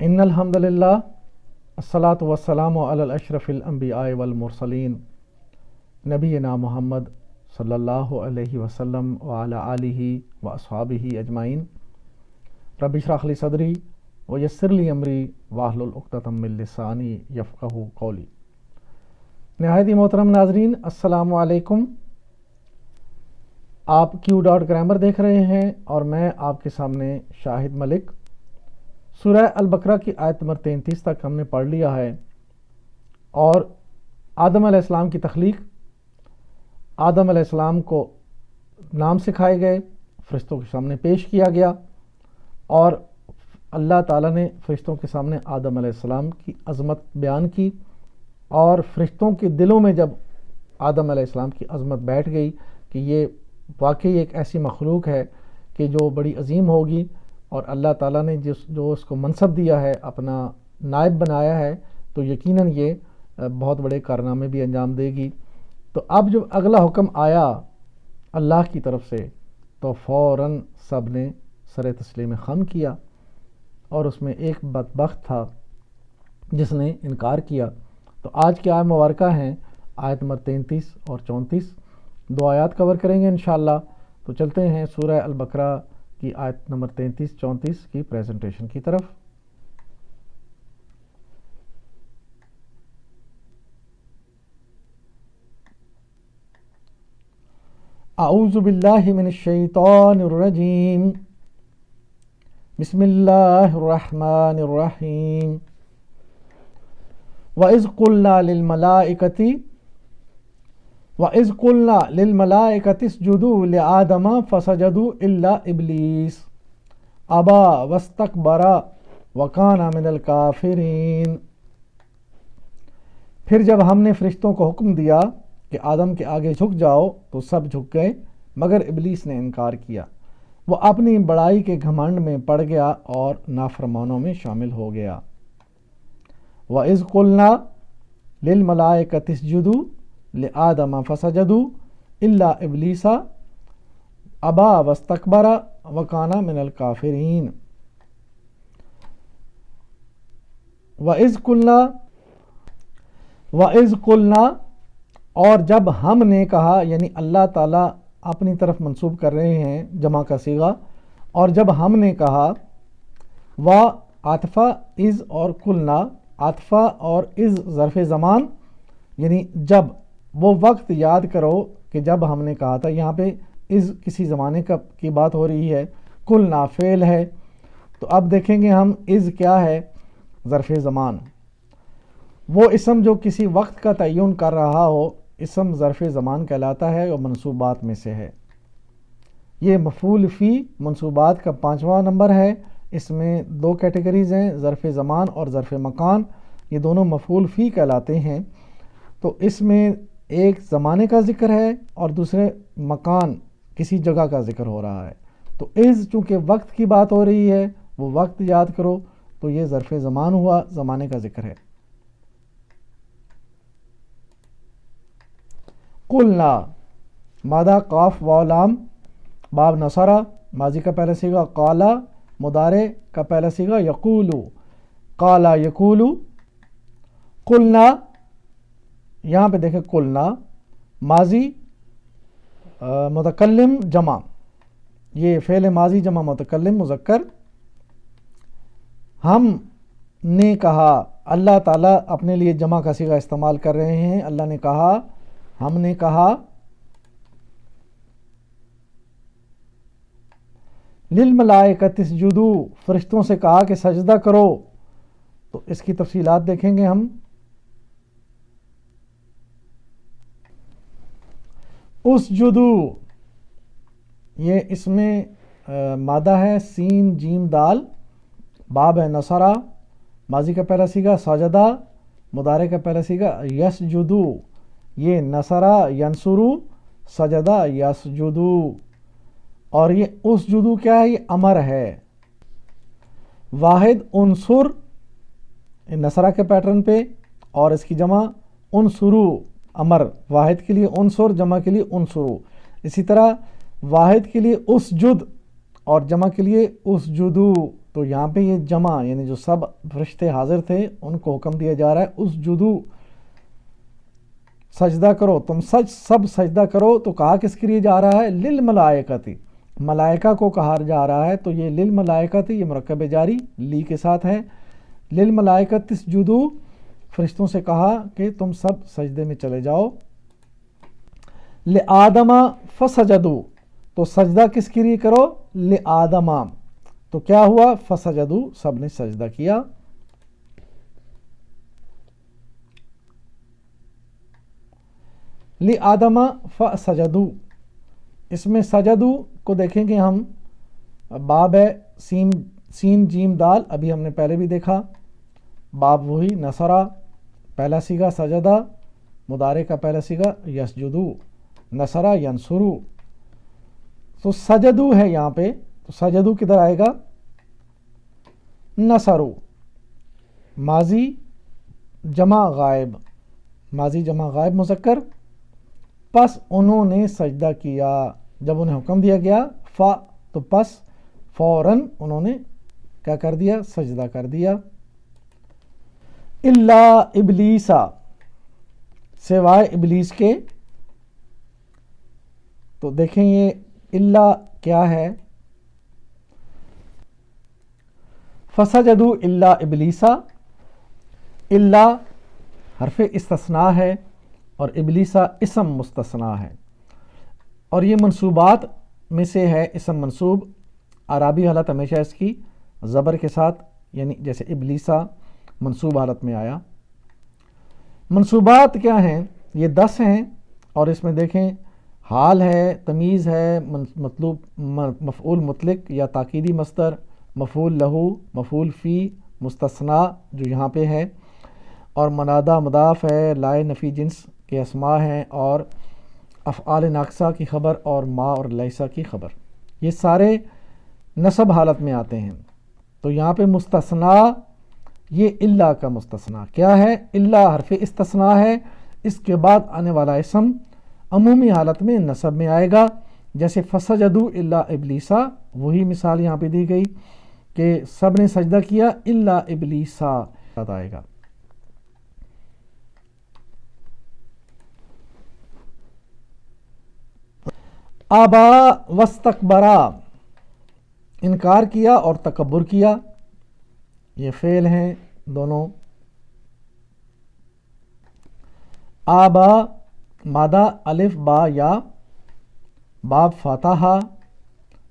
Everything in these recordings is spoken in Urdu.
ان الحمد للہ الصلاۃ والسلام علی الاشرف الانبیاء والمرسلین نبینا محمد صلی اللہ علیہ وسلم وعلی آلہ واصحابہ اجمعین۔ رب اشرح لی صدری ویسر لی امری واحلل عقدۃ من لسانی یفقہوا قولی۔ نہایت ہی محترم ناظرین، السلام علیکم۔ آپ Q.Grammar دیکھ رہے ہیں اور میں آپ کے سامنے شاہد ملک۔ سورہ البقرہ کی آیت نمبر 33 تک ہم نے پڑھ لیا ہے، اور آدم علیہ السلام کی تخلیق، آدم علیہ السلام کو نام سکھائے گئے، فرشتوں کے سامنے پیش کیا گیا، اور اللہ تعالیٰ نے فرشتوں کے سامنے آدم علیہ السلام کی عظمت بیان کی، اور فرشتوں کے دلوں میں جب آدم علیہ السلام کی عظمت بیٹھ گئی کہ یہ واقعی ایک ایسی مخلوق ہے کہ جو بڑی عظیم ہوگی، اور اللہ تعالیٰ نے جو اس کو منصب دیا ہے، اپنا نائب بنایا ہے، تو یقیناً یہ بہت بڑے کارنامے بھی انجام دے گی۔ تو اب جب اگلا حکم آیا اللہ کی طرف سے تو فوراً سب نے سر تسلیم خم کیا، اور اس میں ایک بدبخت تھا جس نے انکار کیا۔ تو آج کی آیت مبارکہ ہیں آیت نمبر 33 اور 34، دو آیات کور کریں گے انشاءاللہ۔ تو چلتے ہیں سورہ البقرہ کی آیت نمبر 33-34 کی پریزنٹیشن کی طرف۔ اعوذ باللہ من الشیطان الرجیم، بسم اللہ الرحمن الرحیم۔ وَإِذْ قُلْنَا لِلْمَلَائِكَةِ اسْجُدُوا لِآدَمَ فَسَجَدُوا إِلَّا إِبْلِيسَ أَبَى وَاسْتَكْبَرَ وَكَانَ مِنَ الْكَافِرِينَ۔ پھر جب ہم نے فرشتوں کو حکم دیا کہ آدم کے آگے جھک جاؤ تو سب جھک گئے، مگر ابلیس نے انکار کیا، وہ اپنی بڑائی کے گھمنڈ میں پڑ گیا اور نافرمانوں میں شامل ہو گیا۔ وَإِذْ قُلْنَا لِلْمَلَائِكَةِ اسْجُدُوا لِآدَمَ فَسَجَدُوا إِلَّا إِبْلِيسَ أَبَى وَاسْتَكْبَرَ وَكَانَ مِنَ الْكَافِرِينَ۔ وَإِذْ قُلْنَا، اور جب ہم نے کہا، یعنی اللہ تعالیٰ اپنی طرف منسوب کر رہے ہیں جمع کا صیغہ، اور جب ہم نے کہا، عاطفہ از اور قلنا، عاطفہ اور از ظرف زمان، یعنی جب، وہ وقت یاد کرو کہ جب ہم نے کہا تھا۔ یہاں پہ از کسی زمانے کی بات ہو رہی ہے، قلنا فعل ہے، تو اب دیکھیں گے ہم از کیا ہے، ظرف زمان۔ وہ اسم جو کسی وقت کا تعین کر رہا ہو، اسم ظرف زمان کہلاتا ہے اور منصوبات میں سے ہے۔ یہ مفعول فی منصوبات کا 5واں نمبر ہے۔ اس میں دو کیٹیگریز ہیں، ظرف زمان اور ظرف مکان، یہ دونوں مفعول فی کہلاتے ہیں۔ تو اس میں ایک زمانے کا ذکر ہے اور دوسرے مکان، کسی جگہ کا ذکر ہو رہا ہے۔ تو از چونکہ وقت کی بات ہو رہی ہے، وہ وقت یاد کرو، تو یہ ظرف زمان ہوا، زمانے کا ذکر ہے۔ قلنا، مادہ قاف واو لام، باب نصرہ، ماضی کا پہلا صیغہ قالا، مضارع کا پہلا صیغہ یقولو، قالا یقولو۔ قلنا، یہاں پہ دیکھیں قلنا ماضی متکلم جمع، یہ فعل ماضی جمع متکلم مذکر۔ ہم نے کہا، اللہ تعالیٰ اپنے لیے جمع کا صیغہ استعمال کر رہے ہیں، اللہ نے کہا، ہم نے کہا، للملائکۃ اسجدوا، فرشتوں سے کہا کہ سجدہ کرو۔ تو اس کی تفصیلات دیکھیں گے ہم۔ اسجدوا، یہ اس میں مادہ ہے سین جیم دال، باب ہے نصرہ، ماضی کا پہلا صیغہ سجدہ، مضارع کا پہلا صیغہ یسجدو، یہ نصرہ ینصرو، سجدہ یسجدو، اور یہ اسجدو کیا ہے، یہ امر ہے۔ واحد انصر، نصرہ کے پیٹرن پہ، اور اس کی جمع انصرو، امر واحد کے لیے انصر، جمع کے لیے انصرو۔ اسی طرح واحد کے لیے اسجد اور جمع کے لیے اسجدو، تو یہاں پہ یہ جمع یعنی جو سب فرشتے حاضر تھے ان کو حکم دیا جا رہا ہے اس جدو سجدہ کرو، تم سب سجدہ کرو. تو کہا کس کے لیے جا رہا ہے؟ للملائکتی، ملائکہ کو کہا جا رہا ہے. تو یہ للملائکتی یہ مرکب جاری لی کے ساتھ ہے. للملائکتی اسجدوا، فرشتوں سے کہا کہ تم سب سجدے میں چلے جاؤ. لآدم فسجدوا، تو سجدہ کس کے لیے کرو؟ لآدم. تو کیا ہوا؟ فسجدوا، سب نے سجدہ کیا. لآدم فسجدوا، اس میں سجدوا کو دیکھیں گے ہم، باب ہے سین جیم دال، ابھی ہم نے پہلے بھی دیکھا. باب وہی نصرہ، پہلا صیغہ سجدہ، مضارع کا پہلا صیغہ یسجدو، نصرہ ینصرو. تو سجدو ہے یہاں پہ، تو سجدو کدھر آئے گا؟ نصرو، ماضی جمع غائب، ماضی جمع غائب مذکر. پس انہوں نے سجدہ کیا، جب انہیں حکم دیا گیا تو پس فوراً انہوں نے کیا کر دیا؟ سجدہ کر دیا. الا ابلیسا، سوائے ابلیس کے. تو دیکھیں یہ الا کیا ہے؟ فسجدوا الا ابلیسا، الا حرف استثناء ہے اور ابلیسا اسم مستثنیٰ ہے، اور یہ منصوبات میں سے ہے. اسم منصوب اعرابی حالت ہمیشہ اس کی زبر کے ساتھ، یعنی جیسے ابلیسا منصوب حالت میں آیا. منصوبات کیا ہیں؟ یہ 10 ہیں، اور اس میں دیکھیں حال ہے، تمیز ہے، مطلوب مفعول مطلق یا تاکیدی مصدر، مفعول لہو، مفعول فی، مستثنیٰ جو یہاں پہ ہے، اور منادہ مضاف ہے، لائے نفی جنس کے اسماء ہیں، اور افعال ناقصہ کی خبر اور ما اور لیسا کی خبر، یہ سارے نصب حالت میں آتے ہیں. تو یہاں پہ مستثنیٰ یہ الا کا مستثنیٰ کیا ہے؟ الا حرف استثناء ہے، اس کے بعد آنے والا اسم عمومی حالت میں نصب میں آئے گا. جیسے فسجدوا الا ابلیسا، وہی مثال یہاں پہ دی گئی کہ سب نے سجدہ کیا الا ابلیسا آئے گا. آبا واستکبرا، انکار کیا اور تکبر کیا، یہ فعل ہیں دونوں. آبا مادہ الف با یا، باب فتحہ،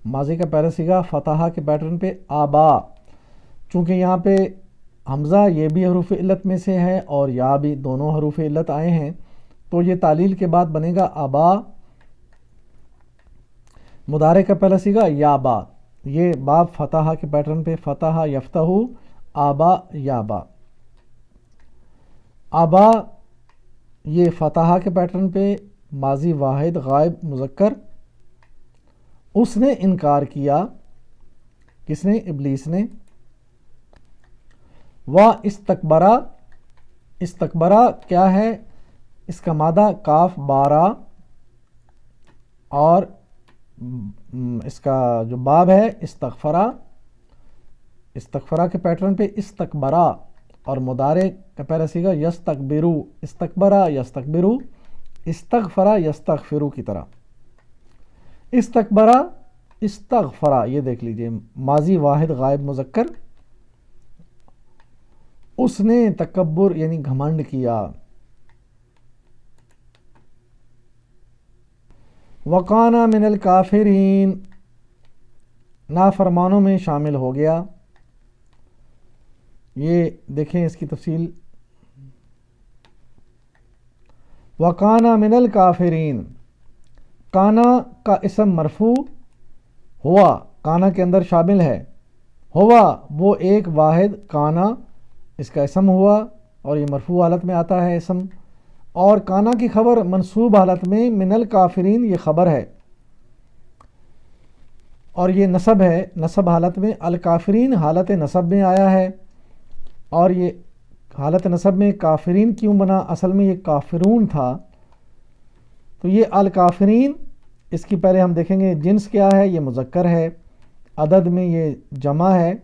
ماضی کا پہلا صیغہ فتحہ کے پیٹرن پہ آبا. چونکہ یہاں پہ حمزہ یہ بھی حروف علت میں سے ہے اور یا بھی، دونوں حروف علت آئے ہیں، تو یہ تعلیل کے بعد بنے گا آبا. مضارع کا پہلا صیغہ یا با، یہ باب فتحہ کے پیٹرن پہ فتح یفتح، آبا یا با. آبا یہ فتحہ کے پیٹرن پہ ماضی واحد غائب مذکر. اس نے انکار کیا، کس نے؟ ابلیس نے. استکبرا، استکبرا کیا ہے؟ اس کا مادہ کاف بارہ، اور اس کا جو باب ہے استغفرا، استغفرا کے پیٹرن پہ استکبرا، اور مضارع کا پہلا صیغہ یستکبرو، استکبرا یستکبرو، استغفرا یستغفرو کی طرح. استکبرا استغفرا، یہ دیکھ لیجئے ماضی واحد غائب مذکر. اس نے تکبر یعنی گھمنڈ کیا. وقانا من الکافرین، نافرمانوں میں شامل ہو گیا. یہ دیکھیں اس کی تفصیل. وقانا من الکافرین، کانا کا اسم مرفوع، ہوا کانا کے اندر شامل ہے. ہوا وہ ایک واحد، کانا اس کا اسم ہوا اور یہ مرفوع حالت میں آتا ہے اسم. اور کانا کی خبر منصوب حالت میں، من الکافرین یہ خبر ہے اور یہ نصب ہے، نصب حالت میں. الکافرین حالت نصب میں آیا ہے، اور یہ حالت نصب میں کافرین کیوں بنا؟ اصل میں یہ کافرون تھا. تو یہ الکافرین، اس کی پہلے ہم دیکھیں گے جنس کیا ہے. یہ مذکر ہے، عدد میں یہ جمع ہے،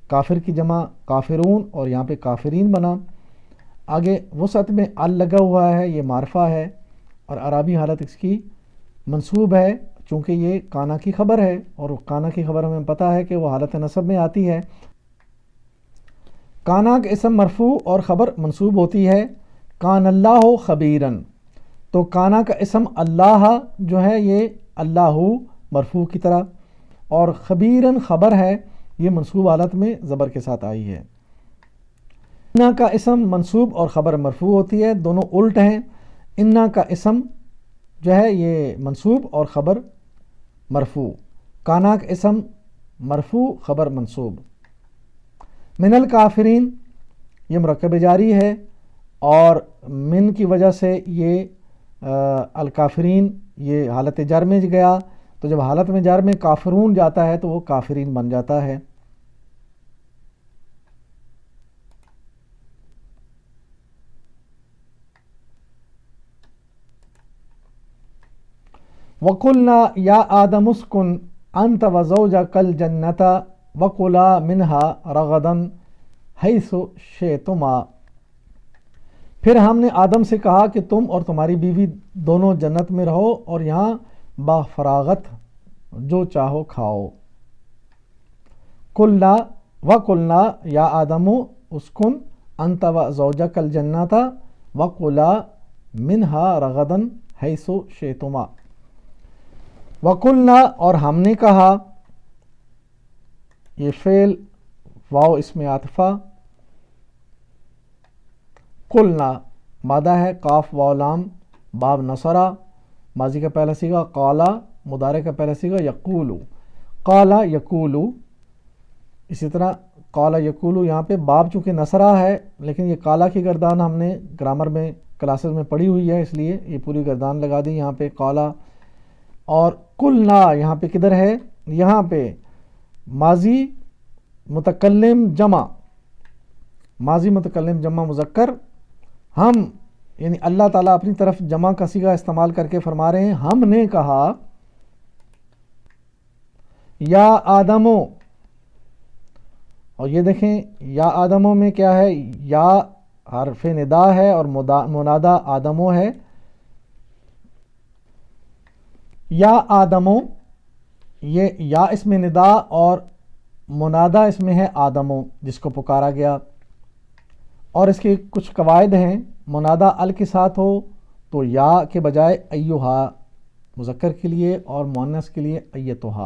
کافر کی جمع کافرون اور یہاں پہ کافرین بنا. آگے وسعت میں ال لگا ہوا ہے، یہ معرفہ ہے اور عربی حالت اس کی منصوب ہے چونکہ یہ کانا کی خبر ہے، اور کانا کی خبر ہمیں پتہ ہے کہ وہ حالت نصب میں آتی ہے. کانا کا اسم مرفوع اور خبر منصوب ہوتی ہے. کان اللہ خبیرن، تو کانا کا اسم اللہ جو ہے یہ اللہ مرفوع کی طرح، اور خبیرن خبر ہے یہ منصوب حالت میں زبر کے ساتھ آئی ہے. انا کا اسم منصوب اور خبر مرفوع ہوتی ہے، دونوں الٹ ہیں. انا کا اسم جو ہے یہ منصوب اور خبر مرفوع، کانا کا اسم مرفوع خبر منصوب. من الکافرین یہ مرکب جاری ہے اور من کی وجہ سے یہ الکافرین یہ حالت جر میں گیا، تو جب حالت میں جر میں کافرون جاتا ہے تو وہ کافرین بن جاتا ہے. وَقُلْنَا يَا آدَمُ اسْكُنْ أَنْتَ وَزَوْجَكَ الْجَنَّةَ وَكُلَا مِنْهَا رَغَدًا حَيْثُ شِئْتُمَا، پھر ہم نے آدم سے کہا کہ تم اور تمہاری بیوی دونوں جنت میں رہو اور یہاں با فراغت جو چاہو کھاؤ. قُلْنَا وَقُلْنَا يَا آدَمُ اسْكُنْ أَنْتَ وَزَوْجَكَ الْجَنَّةَ وَكُلَا مِنْهَا رَغَدًا حَيْثُ شِئْتُمَا. وَقُلْنَا اور ہم نے کہا، یہ فعل واو اسم عاطفہ، قلنا مادہ ہے قاف واو لام باب نصرہ، ماضی کا پہلا صیغہ قالا، مضارع کا پہلا صیغہ یقولو، قالا یقولو. اسی طرح قالا یقولو یہاں پہ باب چونکہ نصرہ ہے لیکن یہ قالا کی گردان ہم نے گرامر میں کلاسز میں پڑھی ہوئی ہے اس لیے یہ پوری گردان لگا دی یہاں پہ قالا. اور قلنا یہاں پہ کدھر ہے؟ یہاں پہ ماضی متکلم جمع، ماضی متکلم جمع مذکر، ہم یعنی اللہ تعالیٰ اپنی طرف جمع کا صیغہ استعمال کر کے فرما رہے ہیں ہم نے کہا یا آدمو. اور یہ دیکھیں یا آدمو میں کیا ہے؟ یا حرف ندا ہے اور منادہ آدمو ہے. یا آدمو یہ یا اسم ندا اور منادہ اس میں ہے آدمو جس کو پکارا گیا. اور اس کے کچھ قواعد ہیں، منادہ ال کے ساتھ ہو تو یا کے بجائے ایہا مذکر کے لیے اور مؤنث کے لیے ایتھا،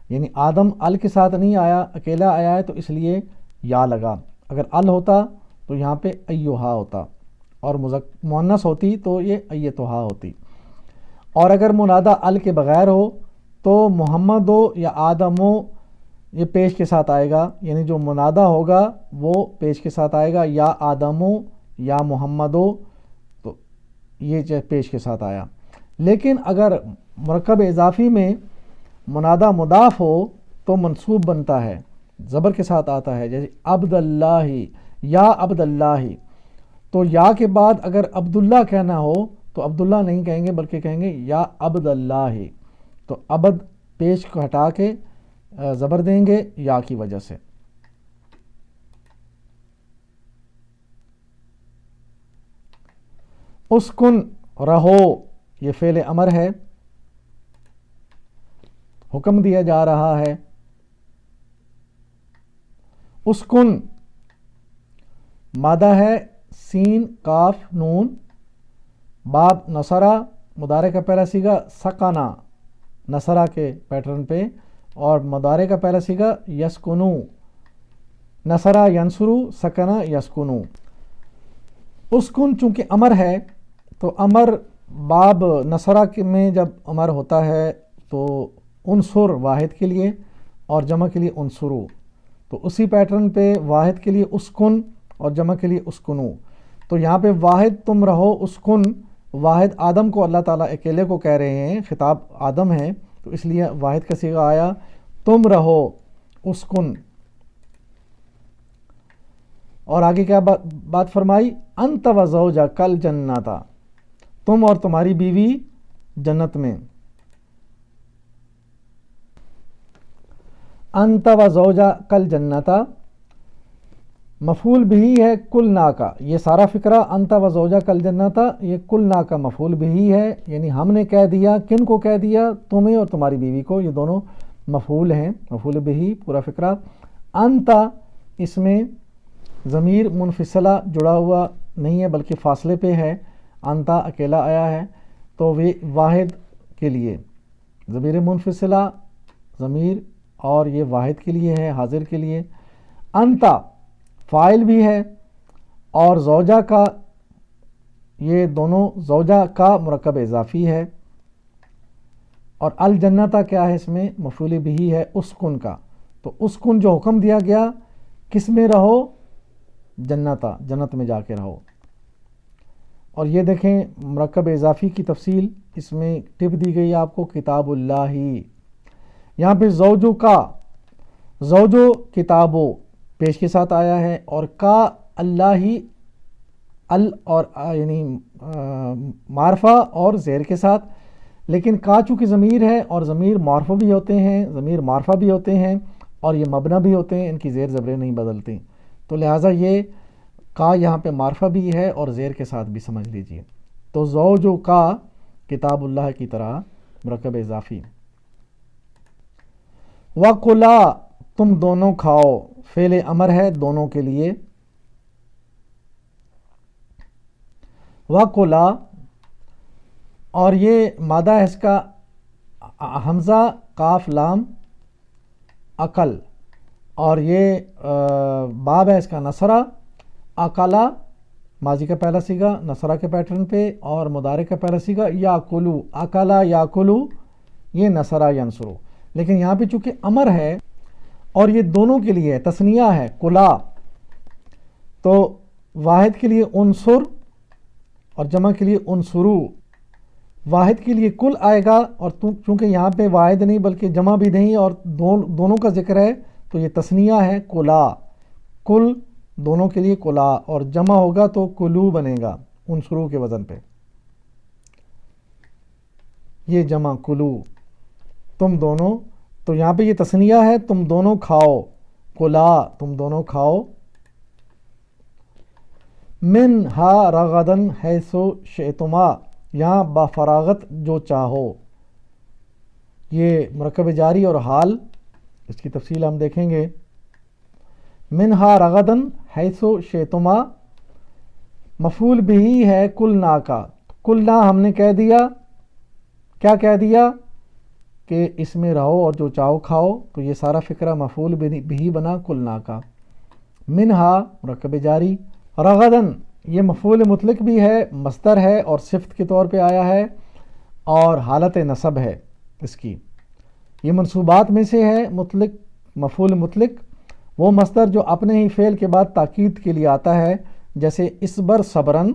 یعنی آدم ال کے ساتھ نہیں آیا، اکیلا آیا ہے تو اس لیے یا لگا. اگر ال ہوتا تو یہاں پہ ایہا ہوتا اور مؤنث ہوتی تو یہ ایتھا ہوتی. اور اگر منادہ ال کے بغیر ہو تو محمد ہو یا آدم ہو یہ پیش کے ساتھ آئے گا، یعنی جو منادہ ہوگا وہ پیش کے ساتھ آئے گا، یا آدم ہو یا محمد ہو تو یہ پیش کے ساتھ آیا. لیکن اگر مرکب اضافی میں منادہ مضاف ہو تو منصوب بنتا ہے، زبر کے ساتھ آتا ہے، جیسے عبد اللہ یا عبد اللہ. تو یا کے بعد اگر عبداللہ کہنا ہو تو عبداللہ نہیں کہیں گے بلکہ کہیں گے یا عبد اللہ. تو عبد پیش کو ہٹا کے زبر دیں گے یا کی وجہ سے. اسکن رہو یہ فعل امر ہے، حکم دیا جا رہا ہے. اسکن مادہ ہے سین کاف نون باب نصرہ، مضارع کا پہلا صیغہ سکنا نصرہ کے پیٹرن پہ، اور مضارع کا پہلا صیغہ یسکنو، نصرہ ینصرو سکنا یسکنو. اسکن چونکہ امر ہے تو امر باب نصرہ میں جب امر ہوتا ہے تو عنصر واحد کے لیے اور جمع کے لیے عنصرو، تو اسی پیٹرن پہ واحد کے لیے اسکن اور جمع کے لیے اسکنو. تو یہاں پہ واحد تم رہو اسکن، واحد آدم کو اللہ تعالیٰ اکیلے کو کہہ رہے ہیں، خطاب آدم ہے تو اس لیے واحد کا صیغہ آیا تم رہو اسکن. اور آگے کیا بات فرمائی؟ انت و زوجک الجنۃ، تم اور تمہاری بیوی جنت میں. انت و زوجک الجنۃ مفعول بھی ہے کل نا کا، یہ سارا فقرہ انت و زوجہ کل جنت، یہ کل نا کا مفعول بھی ہے، یعنی ہم نے کہہ دیا، کن کو کہہ دیا؟ تمہیں اور تمہاری بیوی کو، یہ دونوں مفعول ہیں، مفعول بھی پورا فقرہ۔ انت اس میں ضمیر منفصلہ جڑا ہوا نہیں ہے بلکہ فاصلے پہ ہے، انت اکیلا آیا ہے، تو وہ واحد کے لیے ضمیر منفصلہ ضمیر، اور یہ واحد کے لیے ہے، حاضر کے لیے۔ انت فاعل بھی ہے، اور زوجہ کا، یہ دونوں زوجہ کا مرکب اضافی ہے، اور الجنت کیا ہے؟ اس میں مفعول بھی ہے اسکن کا، تو اسکن جو حکم دیا گیا کس میں رہو؟ جنتا، جنت میں جا کے رہو۔ اور یہ دیکھیں مرکب اضافی کی تفصیل اس میں ٹپ دی گئی آپ کو، کتاب اللہ ہی، یہاں پہ زوجو کا، زوجو کتابو پیش کے ساتھ آیا ہے، اور کا اللہ ہی، ال اور یعنی معرفہ اور زیر کے ساتھ، لیکن کا چونکہ ضمیر ہے اور ضمیر معرفہ بھی ہوتے ہیں، ضمیر معرفہ بھی ہوتے ہیں اور یہ مبنا بھی ہوتے ہیں، ان کی زیر زبریں نہیں بدلتی، تو لہٰذا یہ کا یہاں پہ معرفہ بھی ہے اور زیر کے ساتھ بھی سمجھ لیجئے، تو زوجو کا کتاب اللہ کی طرح مرکب اضافی۔ وَقُلَا تم دونوں کھاؤ، فعل امر ہے دونوں کے لیے، وَقُلَا، اور یہ مادہ ہے اس کا حمزہ قاف لام عقل، اور یہ باب ہے اس کا نصرہ، اکلا ماضی کا پہلا صیغہ نصرہ کے پیٹرن پہ، اور مضارع کا پہلا صیغہ یاکلو، اکلا یاکلو، یہ نصرہ ینصرو، لیکن یہاں پہ چونکہ امر ہے اور یہ دونوں کے لیے تثنیہ ہے کلا، تو واحد کے لیے انصر اور جمع کے لیے انصرو، واحد کے لیے کل آئے گا، اور چونکہ یہاں پہ واحد نہیں بلکہ جمع بھی نہیں اور دونوں کا ذکر ہے، تو یہ تثنیہ ہے کلا، کل دونوں کے لیے کلا، اور جمع ہوگا تو کلو بنے گا انصرو کے وزن پہ، یہ جمع کلو، تم دونوں، تو یہاں پہ یہ تثنیہ ہے تم دونوں کھاؤ، کلا تم دونوں کھاؤ، من ہا رغدن حیثو شئتما، یہاں بفراغت جو چاہو، یہ مرکب جاری اور حال، اس کی تفصیل ہم دیکھیں گے۔ منہا رغدن حیثو شئتما مفعول بھی ہے کل نا کا، کل نا ہم نے کہہ دیا، کیا کہہ دیا؟ کہ اس میں رہو اور جو چاہو کھاؤ، تو یہ سارا فقرہ مفعول بھی بنا کل نا کا۔ منہا مرکب جاری، رغدن یہ مفعول مطلق بھی ہے، مصدر ہے اور صفت کے طور پہ آیا ہے، اور حالت نصب ہے اس کی، یہ منصوبات میں سے ہے مطلق، مفعول مطلق، وہ مصدر جو اپنے ہی فعل کے بعد تاکید کے لیے آتا ہے، جیسے اصبر صبرن،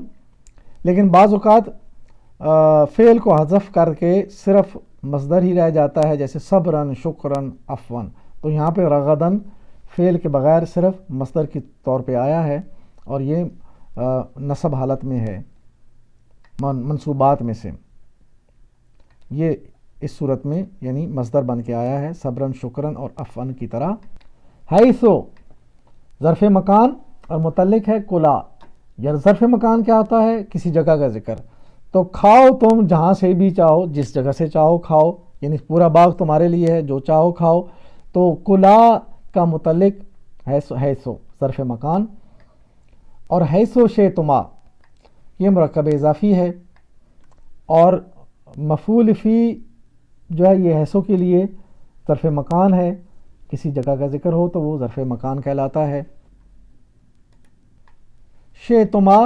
لیکن بعض اوقات فعل کو حذف کر کے صرف مصدر ہی رہ جاتا ہے، جیسے صبرن شکرن عفون، تو یہاں پہ رغدن فعل کے بغیر صرف مصدر کے طور پہ آیا ہے، اور یہ نصب حالت میں ہے، منصوبات میں سے، یہ اس صورت میں یعنی مصدر بن کے آیا ہے، صبرن شکرن اور عفون کی طرح۔ حیثو ظرف مکان اور متعلق ہے کلا، یا ظرف مکان کیا ہوتا ہے؟ کسی جگہ کا ذکر، تو کھاؤ تم جہاں سے بھی چاہو، جس جگہ سے چاہو کھاؤ، یعنی پورا باغ تمہارے لیے ہے، جو چاہو کھاؤ، تو کلا کا متعلق حیثو ظرف مکان، اور حیثو شئتما یہ مرکب اضافی ہے، اور مفعول فی جو ہے یہ حیثو کے لیے ظرف مکان ہے، کسی جگہ کا ذکر ہو تو وہ ظرف مکان کہلاتا ہے۔ شئتما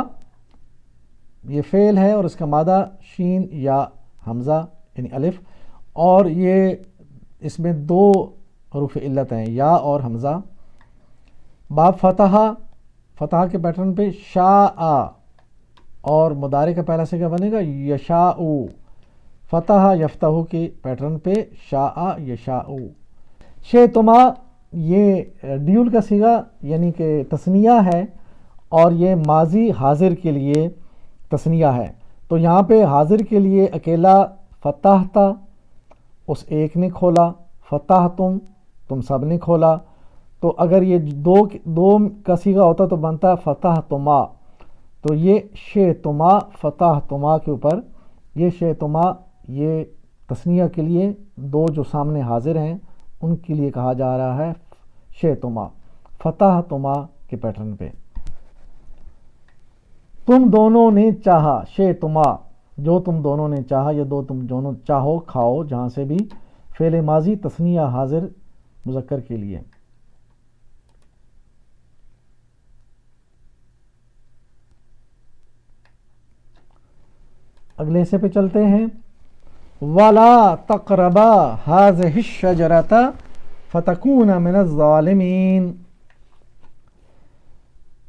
یہ فعل ہے اور اس کا مادہ شین یا حمزہ یعنی الف، اور یہ اس میں دو حروف علت ہیں، یا اور حمزہ، باب فتح کے پیٹرن پہ شاء، اور مضارع کا پہلا صیغہ بنے گا یشاء، فتح یفتح کے پیٹرن پہ شاء یشاء۔ شئتما یہ ڈیول کا صیغہ یعنی کہ تثنیہ ہے، اور یہ ماضی حاضر کے لیے تثنیہ ہے، تو یہاں پہ حاضر کے لیے اکیلا فتحتا، اس ایک نے کھولا، فتح تم سب نے کھولا، تو اگر یہ دو کا صیغہ ہوتا تو بنتا فتحتما، تو یہ شئتما فتحتما کے اوپر یہ شئتما یہ تثنیہ کے لیے دو جو سامنے حاضر ہیں ان کے لیے کہا جا رہا ہے شئتما، فتحتما کے پیٹرن پہ۔ تم دونوں نے چاہا، شئتما جو تم دونوں نے چاہا، یہ دو تم دونوں چاہو کھاؤ، جہاں سے بھی فعل ماضی تثنیہ حاضر مذکر کے لیے۔ اگلے حصے پہ چلتے ہیں۔ وَلَا تَقْرَبَا هَٰذِهِ الشَّجَرَةَ فَتَكُونَ مِنَ الظَّالِمِينَ،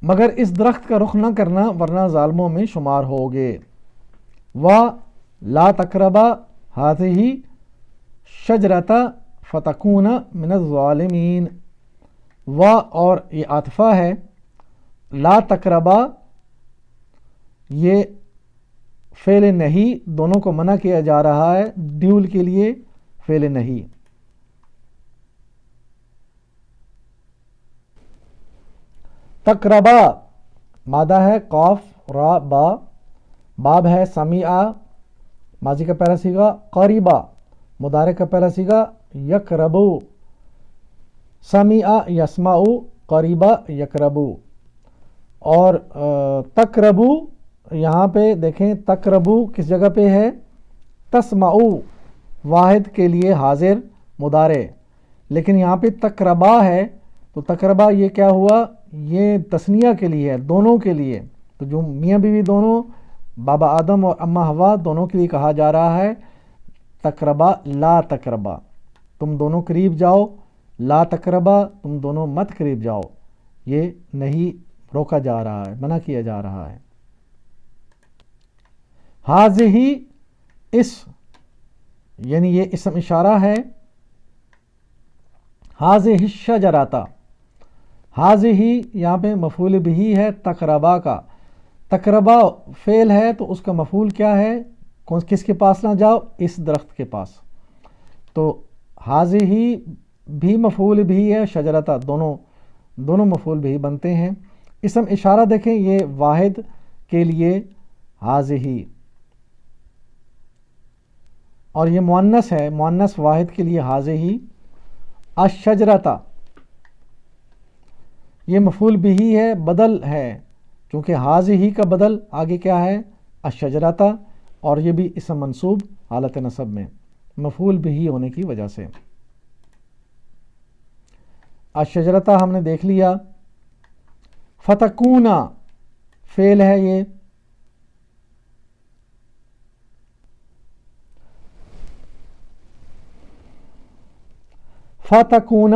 مگر اس درخت کا رخ نہ کرنا ورنہ ظالموں میں شمار ہوگے۔ وَلَا تَقْرَبَا هَٰذِهِ الشَّجَرَةَ فَتَكُونَ مِنَ الظَّالِمِينَ، اور یہ عاطفہ ہے، لا تقربا یہ فعل نہیں، دونوں کو منع کیا جا رہا ہے، ڈیول کے لیے فعل نہیں۔ تقربا مادہ ہے قاف را با، باب ہے سمیع ماضی کا پہلا صیغہ، قریبا مضارع کا پہلا صیغہ، یقربو سمیع یسمع قریبا یقربو، اور تقربو یہاں پہ دیکھیں تقربو کس جگہ پہ ہے، تسمعو واحد کے لیے حاضر مضارع، لیکن یہاں پہ تقربا ہے تو تقربا یہ کیا ہوا، یہ تثنیہ کے لیے ہے، دونوں کے لیے، تو جو میاں بیوی دونوں بابا آدم اور اماں حوا دونوں کے لیے کہا جا رہا ہے تقربا لا تقربا، تم دونوں قریب جاؤ، لا تقربا تم دونوں مت قریب جاؤ، یہ نہیں روکا جا رہا ہے، منع کیا جا رہا ہے۔ ہاذہی اس یعنی یہ اسم اشارہ ہے، ہاذہی الشجرۃ، ہاذہی یہاں پہ مفعول بہ ہے تقربا کا، تقربا فعل ہے تو اس کا مفعول کیا ہے، کس کے پاس نہ جاؤ، اس درخت کے پاس، تو ہاذہی بھی مفعول بہ ہے، شجرۃ دونوں مفعول بہ بنتے ہیں۔ اسم اشارہ دیکھیں یہ واحد کے لیے ہاذہی، اور یہ مؤنث ہے، مؤنث واحد کے لیے ہاذہی، الشجرۃ یہ مفعول بہ ہے، بدل ہے، چونکہ ہاذہی کا بدل آگے کیا ہے الشجرۃ، اور یہ بھی اسم منصوب حالت نصب میں مفعول بہ ہونے کی وجہ سے۔ الشجرۃ ہم نے دیکھ لیا۔ فتکون فعل ہے یہ، فتکون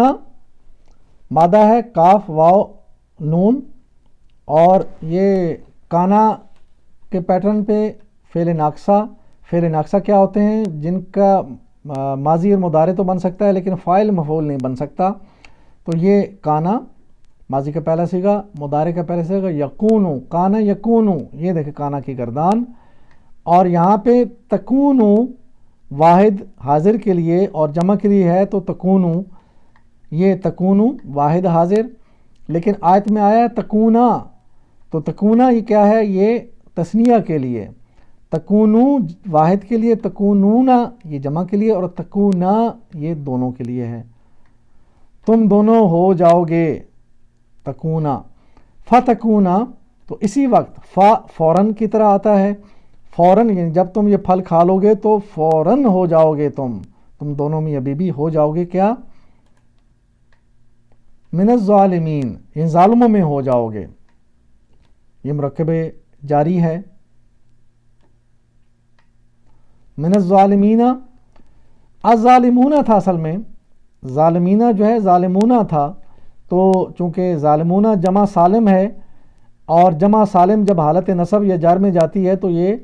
مادہ ہے کاف واو نون، اور یہ کانا کے پیٹرن پہ فعل ناقصہ، فعل ناقصہ کیا ہوتے ہیں، جن کا ماضی اور مضارع تو بن سکتا ہے لیکن فاعل مفعول نہیں بن سکتا، تو یہ کانا ماضی کا پہلا صیغہ، مضارع کا پہلا صیغہ، یکونو کانا یکونو، یہ دیکھیں کانا کی گردان، اور یہاں پہ تکونو واحد حاضر کے لیے اور جمع کے لیے ہے تو تکونو، یہ تکونو واحد حاضر، لیکن آیت میں آیا تکونا، تو تکونا یہ کیا ہے، یہ تثنیہ کے لیے، تکونو واحد کے لیے، تکونونا یہ جمع کے لیے، اور تکونا یہ دونوں کے لیے ہے، تم دونوں ہو جاؤ گے، تکونا فتکونا، تو اسی وقت فا فوراً کی طرح آتا ہے، فوراً یعنی جب تم یہ پھل کھا لو گے تو فوراً ہو جاؤ گے، تم دونوں میں ابھی بھی ہو جاؤ گے کیا، من الظالمین ان ظالموں میں ہو جاؤ گے، یہ مرکب جاری ہے، من الظالمین، الظالمون تھا اصل میں، ظالمین جو ہے ظالمون تھا، تو چونکہ ظالمون جمع سالم ہے، اور جمع سالم جب حالت نصب یا جار میں جاتی ہے تو یہ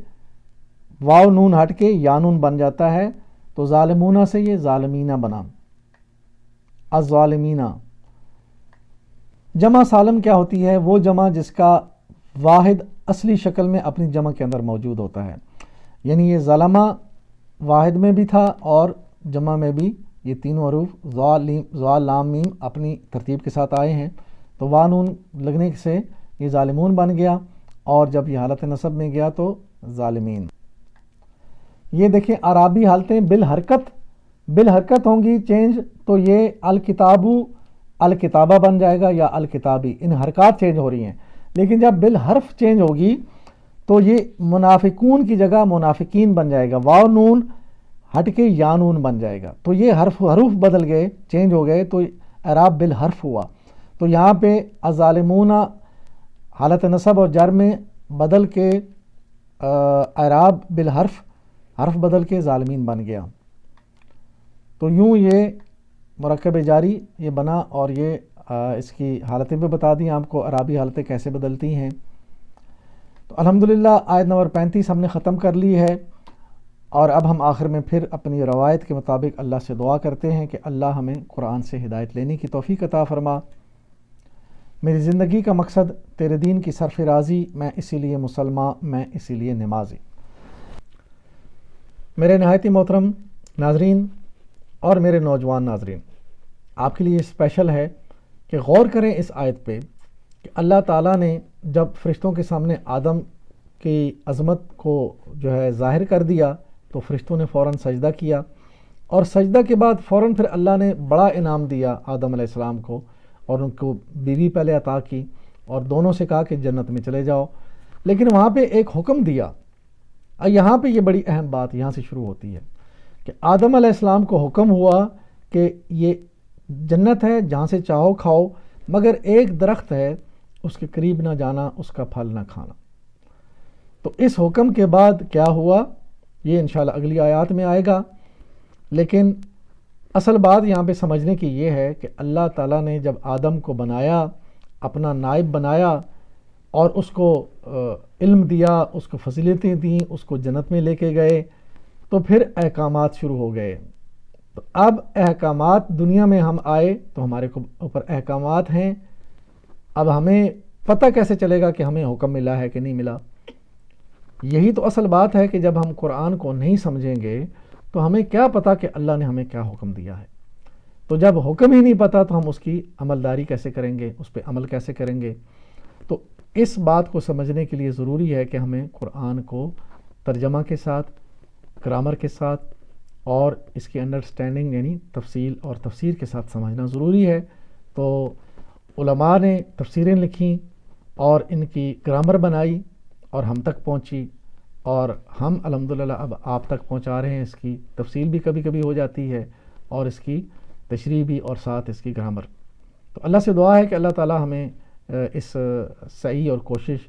واو نون ہٹ کے یا نون بن جاتا ہے، تو ظالمون سے یہ ظالمین بنا، الظالمین۔ جمع سالم کیا ہوتی ہے، وہ جمع جس کا واحد اصلی شکل میں اپنی جمع کے اندر موجود ہوتا ہے، یعنی یہ ظلمہ واحد میں بھی تھا اور جمع میں بھی یہ تینوں حروف ضا لام میم اپنی ترتیب کے ساتھ آئے ہیں، تو وا نون لگنے سے یہ ظالمون بن گیا، اور جب یہ حالت نصب میں گیا تو ظالمین۔ یہ دیکھیں اعرابی حالتیں بالحرکت ہوں گی چینج، تو یہ الکتابو الکتابہ بن جائے گا یا الکتابی، ان حرکات چینج ہو رہی ہیں۔ لیکن جب بالحرف چینج ہوگی تو یہ منافقون کی جگہ منافقین بن جائے گا، واو نون ہٹ کے یا نون بن جائے گا، تو یہ حروف بدل گئے، چینج ہو گئے، تو اعراب بالحرف ہوا۔ تو یہاں پہ الظالمون حالت نصب اور جر میں بدل کے اعراب بالحرف، حرف بدل کے ظالمین بن گیا۔ تو یوں یہ مرکب جاری یہ بنا، اور یہ اس کی حالتیں بھی بتا دیں آپ کو، عرابی حالتیں کیسے بدلتی ہیں۔ تو الحمدللہ آیت نمبر 35 ہم نے ختم کر لی ہے، اور اب ہم آخر میں پھر اپنی روایت کے مطابق اللہ سے دعا کرتے ہیں کہ اللہ ہمیں قرآن سے ہدایت لینے کی توفیق عطا فرما۔ میری زندگی کا مقصد تیرے دین کی سرفرازی، میں اسی لیے مسلمان، میں اسی لیے نمازی۔ میرے نہایت محترم ناظرین اور میرے نوجوان ناظرین، آپ کے لیے اسپیشل ہے کہ غور کریں اس آیت پہ کہ اللہ تعالیٰ نے جب فرشتوں کے سامنے آدم کی عظمت کو جو ہے ظاہر کر دیا تو فرشتوں نے فوراً سجدہ کیا، اور سجدہ کے بعد فوراً پھر اللہ نے بڑا انعام دیا آدم علیہ السلام کو، اور ان کو بیوی پہلے عطا کی، اور دونوں سے کہا کہ جنت میں چلے جاؤ۔ لیکن وہاں پہ ایک حکم دیا، یہاں پہ یہ بڑی اہم بات یہاں سے شروع ہوتی ہے کہ آدم علیہ السلام کو حکم ہوا کہ یہ جنت ہے جہاں سے چاہو کھاؤ، مگر ایک درخت ہے اس کے قریب نہ جانا، اس کا پھل نہ کھانا۔ تو اس حکم کے بعد کیا ہوا یہ انشاءاللہ اگلی آیات میں آئے گا، لیکن اصل بات یہاں پہ سمجھنے کی یہ ہے کہ اللہ تعالیٰ نے جب آدم کو بنایا، اپنا نائب بنایا، اور اس کو علم دیا، اس کو فضیلتیں دیں، اس کو جنت میں لے کے گئے، تو پھر احکامات شروع ہو گئے۔ تو اب احکامات دنیا میں ہم آئے تو ہمارے اوپر احکامات ہیں، اب ہمیں پتہ کیسے چلے گا کہ ہمیں حکم ملا ہے کہ نہیں ملا؟ یہی تو اصل بات ہے کہ جب ہم قرآن کو نہیں سمجھیں گے تو ہمیں کیا پتہ کہ اللہ نے ہمیں کیا حکم دیا ہے۔ تو جب حکم ہی نہیں پتہ تو ہم اس کی عملداری کیسے کریں گے، اس پہ عمل کیسے کریں گے؟ تو اس بات کو سمجھنے کے لیے ضروری ہے کہ ہمیں قرآن کو ترجمہ کے ساتھ، گرامر کے ساتھ، اور اس کی انڈرسٹینڈنگ یعنی تفصیل اور تفسیر کے ساتھ سمجھنا ضروری ہے۔ تو علماء نے تفسیریں لکھیں اور ان کی گرامر بنائی اور ہم تک پہنچی، اور ہم الحمدللہ اب آپ تک پہنچا رہے ہیں۔ اس کی تفصیل بھی کبھی کبھی ہو جاتی ہے اور اس کی تشریح بھی، اور ساتھ اس کی گرامر۔ تو اللہ سے دعا ہے کہ اللہ تعالی ہمیں اس سعی اور کوشش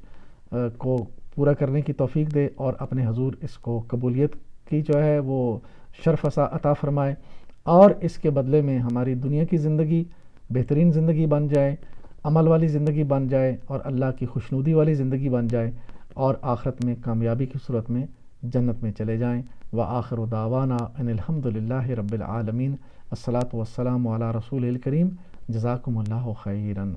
کو پورا کرنے کی توفیق دے، اور اپنے حضور اس کو قبولیت کی جو ہے وہ شرف عطا فرمائے، اور اس کے بدلے میں ہماری دنیا کی زندگی بہترین زندگی بن جائے، عمل والی زندگی بن جائے، اور اللہ کی خوشنودی والی زندگی بن جائے، اور آخرت میں کامیابی کی صورت میں جنت میں چلے جائیں۔ وآخر دعوانا ان الحمدللہ رب العالمین۔ الصلاۃ والسلام علی رسول الکریم۔ جزاکم اللہ خیراً۔